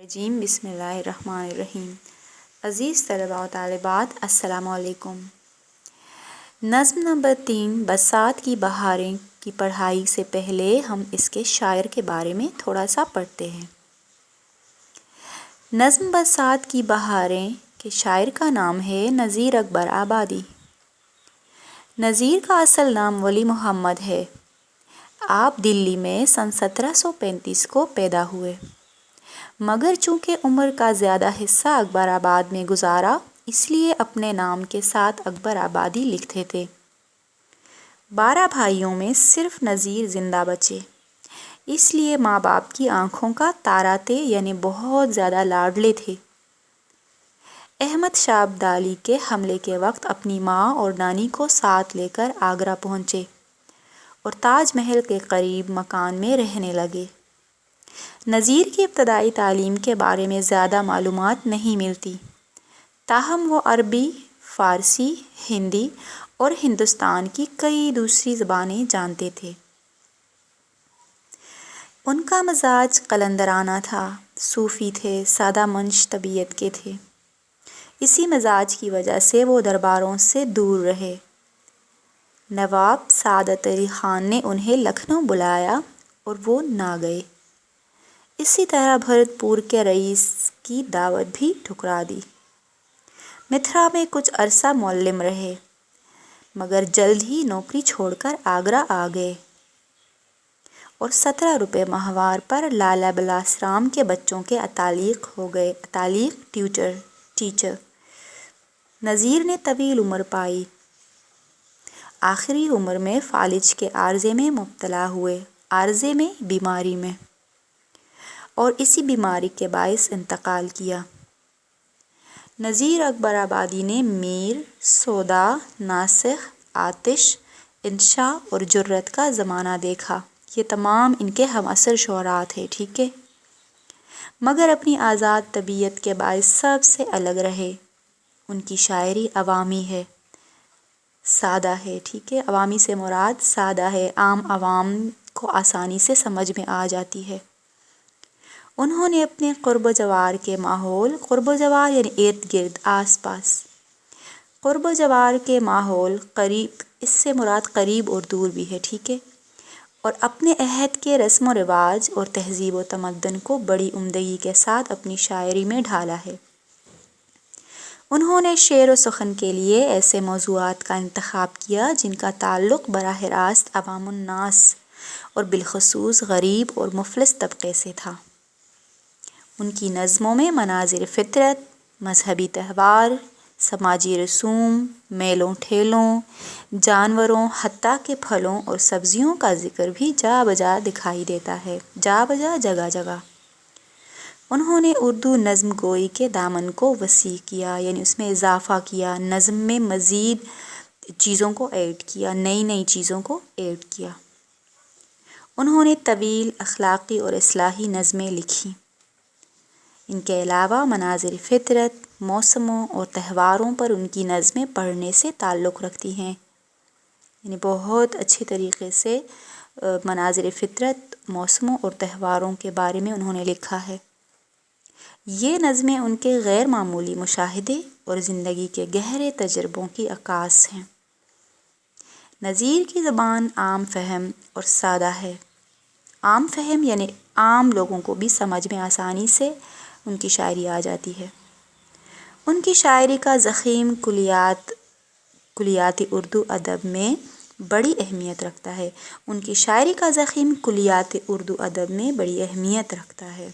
رجیم بسم اللہ الرحمن الرحیم۔ عزیز طلباء و طالبات السلام علیکم۔ نظم نمبر 3 برسات کی بہاریں کی پڑھائی سے پہلے ہم اس کے شاعر کے بارے میں تھوڑا سا پڑھتے ہیں۔ نظم برسات کی بہاریں کے شاعر کا نام ہے نذیر اکبر آبادی۔ نذیر کا اصل نام ولی محمد ہے۔ آپ دلی میں سن 1735 کو پیدا ہوئے، مگر چونکہ عمر کا زیادہ حصہ اکبر آباد میں گزارا اس لیے اپنے نام کے ساتھ اکبر آبادی لکھتے تھے۔ 12 بھائیوں میں صرف نذیر زندہ بچے، اس لیے ماں باپ کی آنکھوں کا تارا تھے، یعنی بہت زیادہ لاڈلے تھے۔ احمد شاہ ابدالی کے حملے کے وقت اپنی ماں اور نانی کو ساتھ لے کر آگرہ پہنچے اور تاج محل کے قریب مکان میں رہنے لگے۔ نذیر کی ابتدائی تعلیم کے بارے میں زیادہ معلومات نہیں ملتی، تاہم وہ عربی، فارسی، ہندی اور ہندوستان کی کئی دوسری زبانیں جانتے تھے۔ ان کا مزاج قلندرانہ تھا، صوفی تھے، سادہ منش طبیعت کے تھے۔ اسی مزاج کی وجہ سے وہ درباروں سے دور رہے۔ نواب سعادت علی خان نے انہیں لکھنؤ بلایا اور وہ نہ گئے۔ اسی طرح بھرت پور کے رئیس کی دعوت بھی ٹھکرا دی۔ متھرا میں کچھ عرصہ معلم رہے، مگر جلد ہی نوکری چھوڑ کر آگرہ آ گئے اور 17 روپے ماہوار پر لالا بلاس رام کے بچوں کے اتالیق ہو گئے۔ ٹیچر نذیر نے طویل عمر پائی، آخری عمر میں فالج کے عارضے میں مبتلا ہوئے، بیماری میں، اور اسی بیماری کے باعث انتقال کیا۔ نذیر اکبر آبادی نے میر، سودا، ناسخ، آتش، انشا اور جرأت کا زمانہ دیکھا۔ یہ تمام ان کے ہم عصر شعراء تھے، ٹھیک ہے، مگر اپنی آزاد طبیعت کے باعث سب سے الگ رہے۔ ان کی شاعری عوامی ہے، سادہ ہے، ٹھیک ہے، عوامی سے مراد سادہ ہے، عام عوام کو آسانی سے سمجھ میں آ جاتی ہے۔ انہوں نے اپنے قرب و جوار کے ماحول، قرب و جوار یعنی ارد گرد، آس پاس، قرب و جوار کے ماحول، قریب، اس سے مراد قریب اور دور بھی ہے، ٹھیک ہے، اور اپنے عہد کے رسم و رواج اور تہذیب و تمدن کو بڑی عمدگی کے ساتھ اپنی شاعری میں ڈھالا ہے۔ انہوں نے شعر و سخن کے لیے ایسے موضوعات کا انتخاب کیا جن کا تعلق براہ راست عوام الناس اور بالخصوص غریب اور مفلس طبقے سے تھا۔ ان کی نظموں میں مناظر فطرت، مذہبی تہوار، سماجی رسوم، میلوں ٹھیلوں، جانوروں، حتیٰ کہ پھلوں اور سبزیوں کا ذکر بھی جا بجا دکھائی دیتا ہے، جا بجا، جگہ جگہ۔ انہوں نے اردو نظم گوئی کے دامن کو وسیع کیا، یعنی اس میں اضافہ کیا، نظم میں مزید چیزوں کو ایڈ کیا، نئی چیزوں کو ایڈ کیا۔ انہوں نے طویل، اخلاقی اور اصلاحی نظمیں لکھیں۔ ان کے علاوہ مناظر فطرت، موسموں اور تہواروں پر ان کی نظمیں پڑھنے سے تعلق رکھتی ہیں، یعنی بہت اچھی طریقے سے مناظر فطرت، موسموں اور تہواروں کے بارے میں انہوں نے لکھا ہے۔ یہ نظمیں ان کے غیر معمولی مشاہدے اور زندگی کے گہرے تجربوں کی عکاس ہیں۔ نذیر کی زبان عام فہم اور سادہ ہے۔ عام فہم یعنی عام لوگوں کو بھی سمجھ میں آسانی سے ان کی شاعری آ جاتی ہے۔ ان کی شاعری کا ضخیم کلیاتی اردو ادب میں بڑی اہمیت رکھتا ہے۔